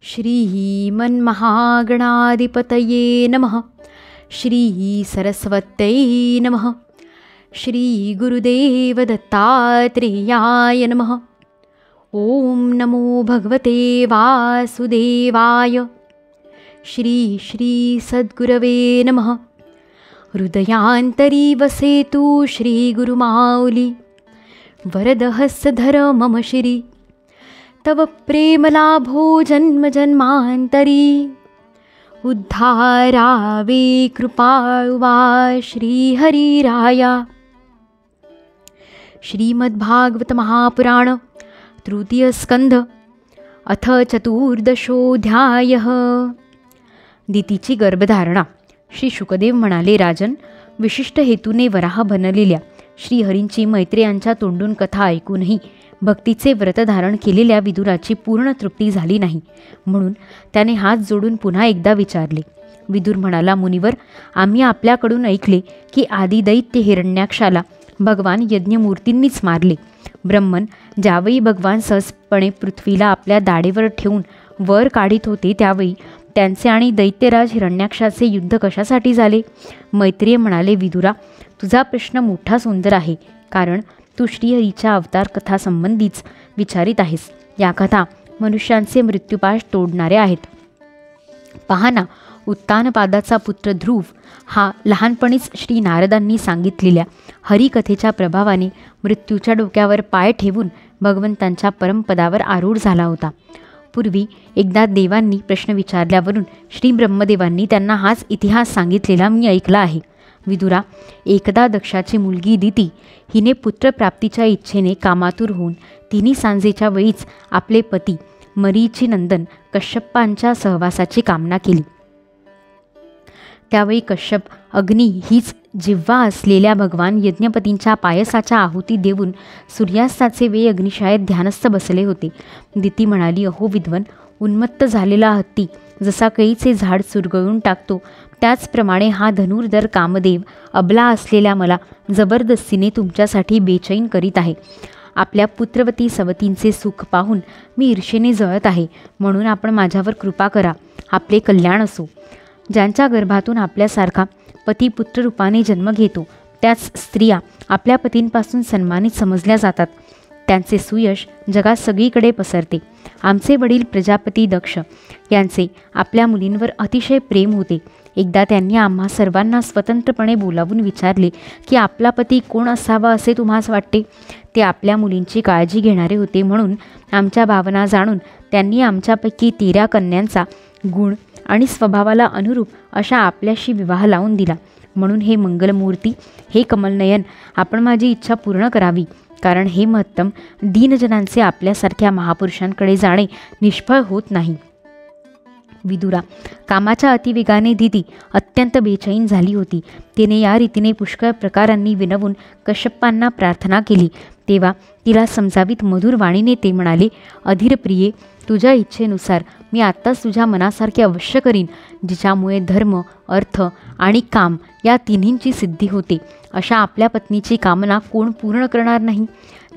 श्रीमन्महागणाधिपतये नमः। श्रीसरस्वत्यै नमः। श्रीगुरुदेवदत्तात्रेयाय नमः। ॐ नमो भगवते वासुदेवाय। श्री सद्गुरवे नमः। हृदयान्तरी वसेतु श्रीगुरुमाऊली। वरदहस्तधर मम श्री। तव प्रेमलाभो जन्म जन्मान्तरी। उद्धारावे कृपाळुवा श्रीहरिराया। श्रीमद्भागवत महापुराण तृतीय स्कंध अथ चतुर्दशोऽध्यायः। दितीची गर्भधारणा। श्री शुकदेव म्हणाले, राजन, विशिष्ट हेतूने वराह बनलेल्या श्रीहरींची मैत्रेयांच्या तोंडून कथा ऐकूनही भक्तीचे व्रत धारण केलेल्या विदुराची पूर्ण तृप्ती झाली नाही, म्हणून त्याने हात जोडून पुन्हा एकदा विचारले. विदुर म्हणाला, मुनिवर, आम्ही आपल्याकडून ऐकले की आदिदैत्य हिरण्याक्षाला भगवान यज्ञमूर्तींनीच मारले. ब्रह्मन ज्यावेळी भगवान सहजपणे पृथ्वीला आपल्या दाढेवर ठेवून वर काढीत होते, त्यावेळी त्यांचे आणि दैत्यराज हिरण्याक्षाचे युद्ध कशासाठी झाले? मैत्रेय म्हणाले, विदुरा, तुझा प्रश्न मोठा सुंदर आहे, कारण तू श्रीहरीच्या अवतार कथासंबंधीच विचारित आहेस. या कथा मनुष्यांचे मृत्युपाश तोडणाऱ्या आहेत. पहा ना, उत्तानपादाचा पुत्र ध्रुव हा लहानपणीच श्री नारदांनी सांगितलेल्या हरिकथेच्या प्रभावाने मृत्यूच्या डोक्यावर पाय ठेवून भगवंतांच्या परमपदावर आरूढ झाला होता. पूर्वी एकदा देवांनी प्रश्न विचारल्यावरून श्री ब्रह्मदेवांनी त्यांना हाच इतिहास सांगितलेला मी ऐकला आहे. विदुरा, एकदा दक्षाची मुलगी दिती हिने पुत्रप्राप्तीच्या इच्छेने कामातूर होऊन तिन्ही सांजेच्या वेळीच आपले पती मरीचीनंदन कश्यपांच्या सहवासाची कामना केली. त्यावेळी कश्यप अग्नी हीच जिव्हा असलेल्या भगवान यज्ञपतींच्या पायसाच्या आहुती देऊन सूर्यास्ताचे वेळी अग्निशाळेत ध्यानस्थ बसले होते. दिती म्हणाली, अहो विद्वन, उन्मत्त झालेला हत्ती जसा केळीचे झाड चुरगळून टाकतो, त्याचप्रमाणे हा धनुर्धर कामदेव अबला असलेल्या मला जबरदस्तीने तुमच्यासाठी बेचैन करीत आहे. आपल्या पुत्रवती सवतींचे सुख पाहून मी ईर्षेने जळत आहे, म्हणून आपण माझ्यावर कृपा करा, आपले कल्याण असो. ज्यांच्या गर्भातून आपल्यासारखा पती पुत्ररूपाने जन्म घेतो, त्याच स्त्रिया आपल्या पतींपासून सन्मानित समजल्या जातात. त्यांचे सुयश जगात सगळीकडे पसरते. आमचे वडील प्रजापती दक्ष यांचे आपल्या मुलींवर अतिशय प्रेम होते. एकदा त्यांनी आम्हा सर्वांना स्वतंत्रपणे बोलावून विचारले की आपला पती कोण असावा असे तुम्हास वाटते? ते आपल्या मुलींची काळजी घेणारे होते, म्हणून आमच्या भावना जाणून त्यांनी आमच्यापैकी 13 कन्यांचा गुण आणि स्वभावाला अनुरूप अशा आपल्याशी विवाह लावून दिला. म्हणून हे मंगलमूर्ती, हे कमलनयन, आपण माझी इच्छा पूर्ण करावी, कारण हे महत्तम दीनजनांचे आपल्यासारख्या महापुरुषांकडे जाणे निष्फळ होत नाही. विदुरा, कामाच्या अतिवेगाने दिती अत्यंत बेचैन झाली होती. तिने या रीतीने पुष्कळ प्रकारांनी विनवून कश्यपांना प्रार्थना केली. तेव्हा तिला समजावीत मधुर वाणीने ते म्हणाले, अधीरप्रिये, तुझ्या इच्छेनुसार मी आत्ताच तुझ्या मनासारखे अवश्य करीन, जिच्यामुळे धर्म, अर्थ आणि काम या तिन्हींची सिद्धी होते. अशा आपल्या पत्नीची कामना कोण पूर्ण करणार नाही?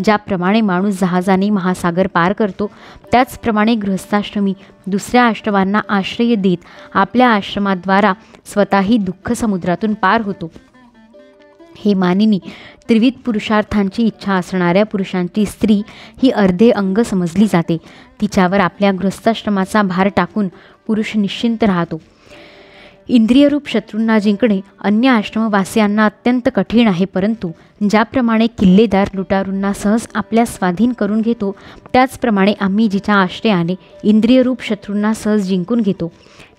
ज्याप्रमाणे माणूस जहाजाने महासागर पार करतो, त्याचप्रमाणे गृहस्थाश्रमी दुसऱ्या आश्रमांना आश्रय देत आपल्या आश्रमाद्वारा स्वतःही दुःख समुद्रातून पार होतो. हे मानिनी, त्रिविध पुरुषार्थांची इच्छा असणाऱ्या पुरुषांची स्त्री ही अर्धे अंग समजली जाते. तिच्यावर आपल्या गृहस्थाश्रमाचा भार टाकून पुरुष निश्चिंत राहतो. इंद्रियरूप शत्रूंना जिंकणे अन्य आश्रमवासियांना अत्यंत कठीण आहे, परंतु ज्याप्रमाणे किल्लेदार लुटारूंना सहज आपल्या स्वाधीन करून घेतो, त्याचप्रमाणे आम्ही जिच्या आश्रयाने इंद्रियरूप शत्रूंना सहज जिंकून घेतो.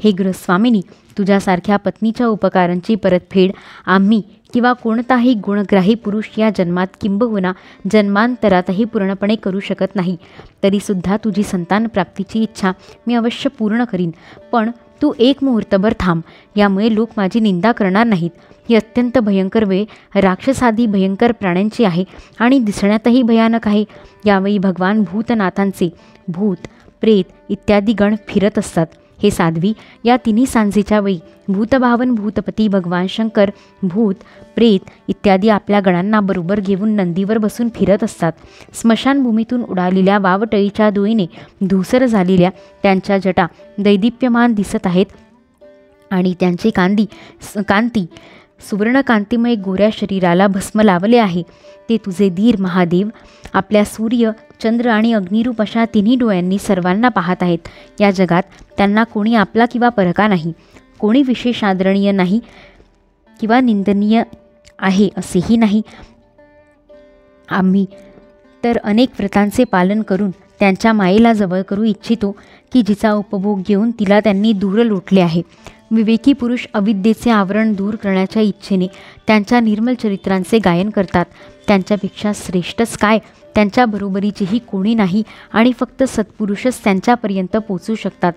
हे गृहस्वामिनी, तुझ्यासारख्या पत्नीच्या उपकारांची परतफेड आम्ही किंवा कोणताही गुणग्राही पुरुष या जन्मात किंबहुना जन्मांतरातही पूर्णपणे करू शकत नाही. तरीसुद्धा तुझी संतान प्राप्तीची इच्छा मी अवश्य पूर्ण करीन, पण तू एक मुहूर्तभर थांब, यामुळे लोक माझी निंदा करणार नाहीत. ही अत्यंत भयंकर वेळ राक्षसादी भयंकर प्राण्यांची आहे आणि दिसण्यातही भयानक आहे. यावेळी भगवान भूतनाथांचे भूत, प्रेत इत्यादी गण फिरत असतात. हे साध्वी, या तिन्ही सांजेच्या वेळी भूतभावन भूतपती भगवान शंकर भूत प्रेत इत्यादी आपल्या गणांना बरोबर घेऊन नंदीवर बसून फिरत असतात. स्मशानभूमीतून उडालेल्या वावटळीच्या धुळीने धूसर झालेल्या त्यांच्या जटा दैदिप्यमान दिसत आहेत आणि त्यांची कांती सुवर्णकांतिमय गोऱ्या शरीराला भस्म लावले आहे. ते तुझे धीर महादेव आपल्या सूर्य चंद्र आणि अग्निरूप अशा तिन्ही डोळ्यांनी सर्वांना पाहत आहेत. या जगात त्यांना कोणी आपला किंवा परका नाही, कोणी विशेष आदरणीय नाही किंवा निंदनीय आहे असेही नाही. आम्ही तर अनेक व्रतांचे पालन करून त्यांच्या मायेला जवळ करू इच्छितो की जिचा उपभोग घेऊन तिला त्यांनी दूर लोटले आहे. विवेकी पुरुष अविद्येचे आवरण दूर करण्याच्या इच्छेने त्यांच्या निर्मल चरित्रांचे गायन करतात. त्यांच्यापेक्षा श्रेष्ठच काय, त्यांच्या बरोबरीचेही कोणी नाही आणि फक्त सत्पुरुषच त्यांच्यापर्यंत पोचू शकतात.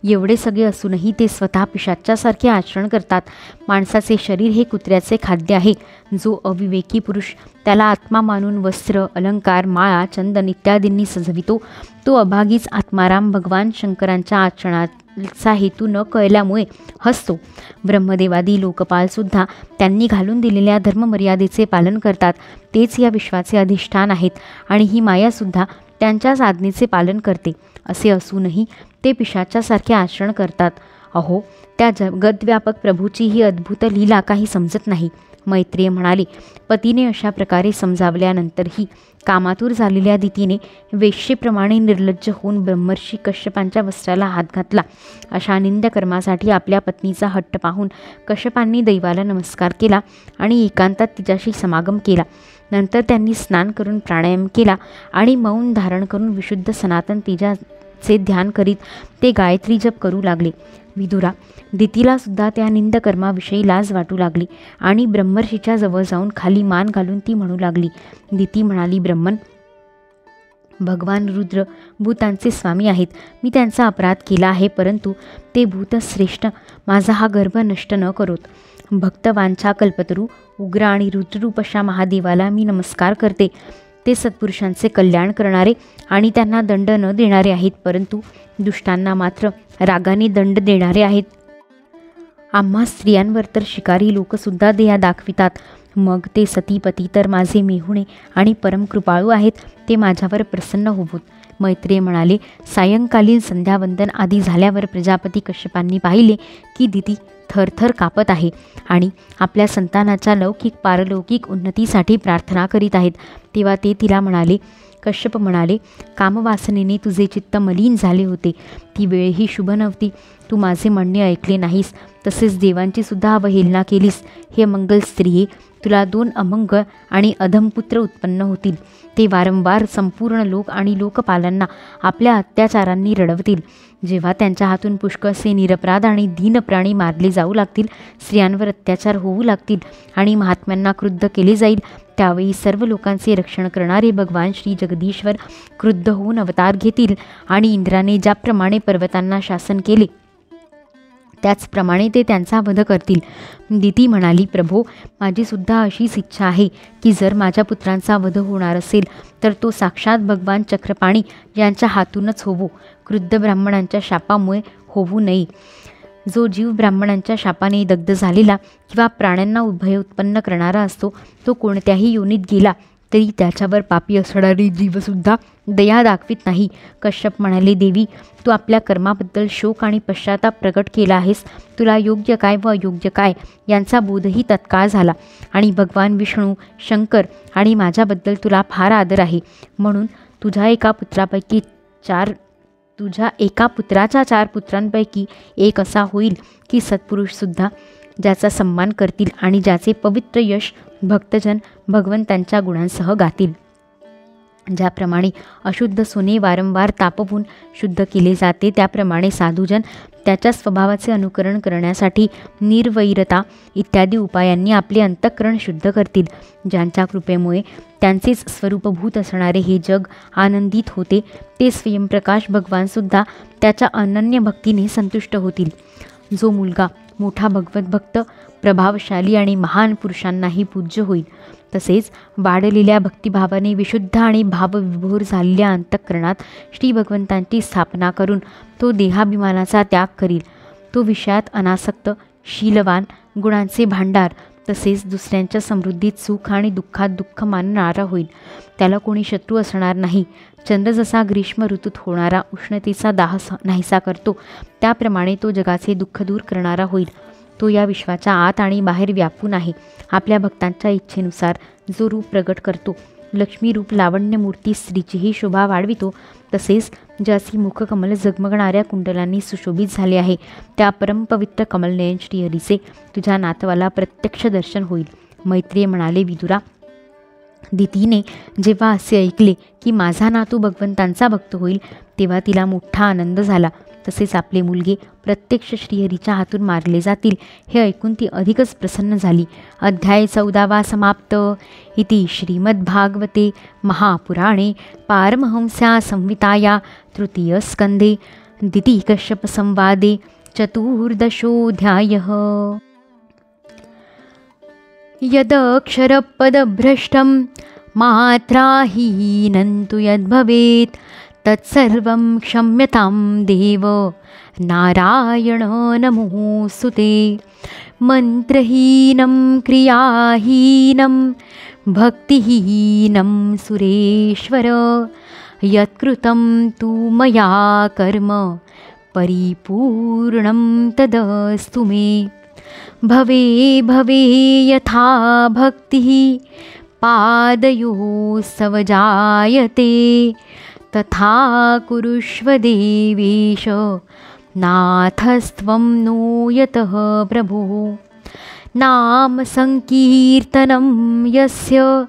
एवढे सगळे असूनही ते स्वतः पिशाच्यासारखे आचरण करतात. माणसाचे शरीर हे कुत्र्याचे खाद्य आहे. जो अविवेकी पुरुष त्याला आत्मा मानून वस्त्र अलंकार माळा चंदन इत्यादींनी सजवितो तो अभागीच आत्माराम भगवान शंकरांच्या आचरणाचा हेतू न कळल्यामुळे हसतो. ब्रह्मदेवादी लोकपालसुद्धा त्यांनी घालून दिलेल्या धर्ममर्यादेचे पालन करतात. तेच या विश्वाचे अधिष्ठान आहेत आणि ही मायासुद्धा त्यांच्याच आज्ञेचे पालन करते. असे असूनही ते पिशाच्यासारखे आचरण करतात. अहो, त्या जगद्व्यापक प्रभूची ही अद्भुत लीला काही समजत नाही. मैत्रेय म्हणाले, पतीने अशा प्रकारे समजावल्यानंतरही कामातूर झालेल्या दितीने वेश्येप्रमाणे निर्लज्ज होऊन ब्रह्मर्षी कश्यपांच्या वस्त्राला हात घातला. अशा निंदकर्मासाठी आपल्या पत्नीचा हट्ट पाहून कश्यपांनी दैवाला नमस्कार केला आणि एकांतात तिच्याशी समागम केला. नंतर त्यांनी स्नान करून प्राणायाम केला आणि मौन धारण करून विशुद्ध सनातन तेजाचे ध्यान करीत ते गायत्री जप करू लागले. विदुरा, दितीला सुद्धा त्या निंदकर्माविषयी लाज वाटू लागली आणि ब्रह्मर्षीच्या जवळ जाऊन खाली मान घालून ती म्हणू लागली. दिती म्हणाली, ब्रह्मन, भगवान रुद्र भूतांचे स्वामी आहेत. मी त्यांचा अपराध केला आहे, परंतु ते भूतश्रेष्ठ माझा हा गर्भ नष्ट न करोत. भक्तवांछा कल्पतरू उग्र आणि रुद्ररूप अशा महादेवाला मी नमस्कार करते. ते सत्पुरुषांचे कल्याण करणारे आणि त्यांना दंड न देणारे आहेत, परंतु दुष्टांना मात्र रागाने दंड देणारे आहेत. आम्हा स्त्रियांवर तर शिकारी लोकसुद्धा दया दाखवितात. मग ते सतीपती तर माझे मेहुणे आणि परमकृपाळू आहेत, ते माझ्यावर प्रसन्न होवोत. मैत्रेय म्हणाले, सायंकालीन संध्यावंदन आदी झाल्यावर प्रजापती कश्यपांनी पाहिले की दिती थरथर कापत आहे आणि आपल्या संतानाच्या लौकिक पारलौकिक उन्नतीसाठी प्रार्थना करीत आहेत. तेव्हा ते तिला म्हणाले. कश्यप म्हणाले, कामवासनेने तुझे चित्त मलिन झाले होते. ती वेळही शुभ नव्हती. तू माझे म्हणणे ऐकले नाहीस, तसेच देवांची सुद्धा अवहेलना केलीस. हे मंगल स्त्रिये, तुला 2 अमंगळ आणि अधमपुत्र उत्पन्न होतील. ते वारंवार संपूर्ण लोक आणि लोकपालांना आपल्या अत्याचारांनी रडवतील. जेव्हा त्यांच्या हातून पुष्कळसे निरपराध आणि दीनप्राणी मारले जाऊ लागतील, स्त्रियांवर अत्याचार होऊ लागतील आणि महात्म्यांना क्रुद्ध केले जाईल, त्यावेळी सर्व लोकांचे रक्षण करणारे भगवान श्री जगदीश्वर क्रुद्ध होऊन अवतार घेतील आणि इंद्राने ज्याप्रमाणे पर्वतांना शासन केले त्याचप्रमाणे ते त्यांचा वध करतील. दिती म्हणाली, प्रभो, माझीसुद्धा अशीच इच्छा आहे की जर माझ्या पुत्रांचा वध होणार असेल तर तो साक्षात भगवान चक्रपाणी यांच्या हातूनच होवो. क्रुद्ध ब्राह्मणांच्या शापामुळे होऊ नये. जो जीव ब्राह्मणांच्या शापाने दग्ध झालेला किंवा प्राण्यांना उभय उत्पन्न करणारा असतो, तो कोणत्याही योनीत गेला तरी त्याच्यावर पापी असणारी जीवसुद्धा दया दाखवित नाही. कश्यप म्हणाले, देवी, तू आपल्या कर्माबद्दल शोक आणि पश्चाताप प्रकट केला आहेस. तुला योग्य काय व अयोग्य काय यांचा बोधही तत्काळ झाला आणि भगवान विष्णू शंकर आणि माझ्याबद्दल तुला फार आदर आहे. म्हणून तुझ्या एका पुत्राच्या 4 पुत्रांपैकी एक असा होईल की सत्पुरुषसुद्धा ज्याचा सन्मान करतील आणि ज्याचे पवित्र यश भक्तजन भगवंतांच्या गुणांसह गातील. ज्याप्रमाणे अशुद्ध सोने वारंवार तापवून शुद्ध केले जाते, त्याप्रमाणे साधुजन त्याच्या स्वभावाचे अनुकरण करण्यासाठी निर्वैरता इत्यादी उपायांनी आपले अंतःकरण शुद्ध करतील. ज्यांच्या कृपेमुळे त्यांचेच स्वरूपभूत असणारे हे जग आनंदित होते, ते स्वयंप्रकाश भगवानसुद्धा त्याच्या अनन्य भक्तीने संतुष्ट होतील. जो मुलगा मोठा भगवत भक्त प्रभावशाली आणि महान पुरुषांनाही पूज्य होईल. तसेच वाढलेल्या भक्तिभावाने विशुद्ध आणि भावविभोर झालेल्या अंतःकरणात श्री भगवंतांची स्थापना करून तो देहाभिमानाचा त्याग करील. तो विषयात अनासक्त, शीलवान, गुणांचे भांडार तसेच दुसऱ्यांच्या समृद्धीत सुख आणि दुःखात दुःख मानणारा होईल. त्याला कोणी शत्रू असणार नाही. चंद्र जसा ग्रीष्म ऋतूत होणारा उष्णतेचा दाह नाहीसा करतो, त्याप्रमाणे तो जगाचे दुःख दूर करणारा होईल. तो या विश्वाच्या आत आणि बाहेर व्यापून आहे. आपल्या भक्तांच्या इच्छेनुसार जो रूप प्रगट करतो, लक्ष्मी रूप लावण्य मूर्ती स्त्रीचीही शोभा वाढवितो, तसेच ज्याची मुखकमल झगमगणाऱ्या कुंडलांनी सुशोभित झाले आहे, त्या परमपवित्र कमलनयन श्रीहरीचे तुझ्या नातवाला प्रत्यक्ष दर्शन होईल. मैत्रेय म्हणाले, विदुरा, दितीने जेव्हा असे ऐकले की माझा नातू भगवंतांचा भक्त होईल, तेव्हा तिला मोठा आनंद झाला. तसेच आपले मुलगे प्रत्यक्ष श्रीहरीच्या हातून मारले जातील हे ऐकून ती अधिकच प्रसन्न झाली. अध्याय 14 समाप्त. इति श्रीमद्भागवते महापुराणे पारमहंस्या संहिताया तृतीयस्कन्धे दितिकश्यपसंवादे चतुर्दशोऽध्यायः. यदक्षरपदभ्रष्टं मात्राहीनं तु यद्भवेत् तत्सर्वं क्षम्यतां देव नारायण नमोऽस्तु ते. मन्त्रहीनं क्रियाहीनं भक्तिहीनं सुरेश्वर यत्कृतं तु मया कर्म परिपूर्णं तदस्तु मे. भवे भवे यथा भक्तिः पादयोस्तव जायते तथा कुरुष्व देवेश नाथस्त्वं नो यतः प्रभो. नाम संकीर्तनं यस्य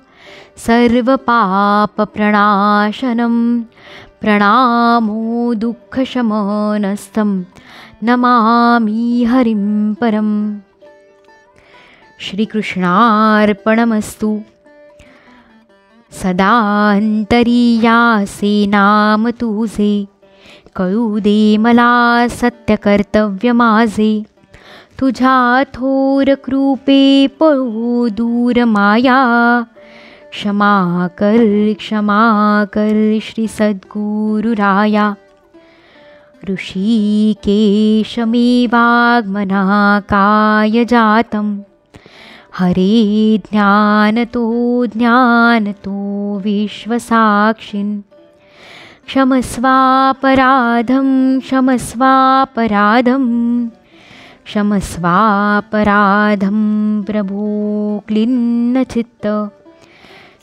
सर्वपापप्रणाशनं प्रणामो दुःखशमनस्तं नमामि हरिं परम्. श्रीकृष्णार्पणमस्तु. सदांतरीयासे नाम तुझे कळू दे मला सत्यकर्तव्य माझे. तुझ्या थोर कृपे पळू दूर माया क्षमा कर श्री सद्गुरुराया. ऋषिकेशमेवाग्मना काय जातं हरे ज्ञानतो विश्वसाक्षिन्. क्षमस्वापराधं प्रभो क्लिन्नचित्त.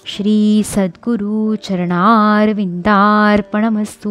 श्री सद्गुरु चरणारविन्दार्पणमस्तु.